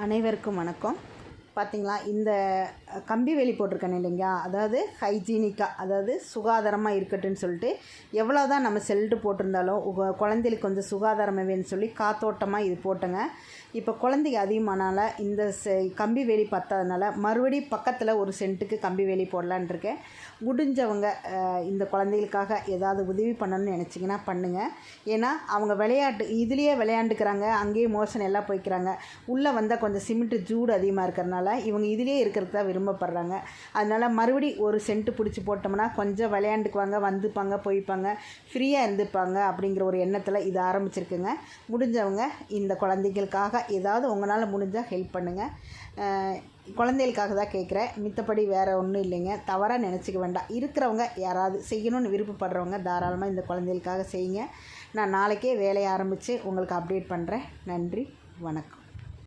அனைவருக்கும் வணக்கம். பார்த்திங்களா, இந்த கம்பி வேலி போட்டிருக்கேன் இல்லைங்க, அதாவது ஹைஜீனிக்காக, அதாவது சுகாதாரமாக இருக்கட்டும்னு சொல்லிட்டு எவ்வளோ தான் நம்ம செல்ட்டு போட்டிருந்தாலும் குழந்தைகளுக்கு கொஞ்சம் சுகாதாரமாக வேணும்னு சொல்லி காத்தோட்டமாக இது போட்டேங்க. இப்போ குழந்தைங்க அதிகமானால இந்த கம்பி வேலி பத்தாதனால மறுபடியும் பக்கத்தில் ஒரு சென்ட்டுக்கு கம்பி வேலி போடலான் இருக்கேன். முடிஞ்சவங்க இந்த குழந்தைகளுக்காக ஏதாவது உதவி பண்ணணும்னு நினச்சிங்கன்னா பண்ணுங்கள். ஏன்னா அவங்க இதுலேயே விளையாண்டுக்கிறாங்க, அங்கேயே மோஷன் எல்லாம் போய்க்கிறாங்க. உள்ளே வந்தால் கொஞ்சம் சிமெண்ட்டு ஜூடு அதிகமாக இருக்கிறனால இவங்க இதிலே இருக்கிறதுக்கு தான் விரும்பப்படுறாங்க. அதனால் மறுபடி ஒரு சென்ட்டு பிடிச்சி போட்டோம்னா கொஞ்சம் விளையாண்டுக்குவாங்க, வந்துப்பாங்க, போய்ப்பாங்க, ஃப்ரீயாக இருந்துப்பாங்க அப்படிங்கிற ஒரு எண்ணத்தில் இது ஆரம்பிச்சிருக்குங்க. முடிஞ்சவங்க இந்த குழந்தைகளுக்காக ஏதாவது உங்களால் முடிஞ்சால் ஹெல்ப் பண்ணுங்கள். குழந்தைகளுக்காக தான் கேட்குறேன், மித்தபடி வேறு ஒன்றும் இல்லைங்க. தவறாக நினச்சிக்க வேண்டாம். இருக்கிறவங்க யாராவது செய்யணும்னு விருப்பப்படுறவங்க தாராளமாக இந்த குழந்தைகளுக்காக செய்யுங்க. நான் நாளைக்கே வேலையை ஆரம்பித்து உங்களுக்கு அப்டேட் பண்ணுறேன். நன்றி, வணக்கம்.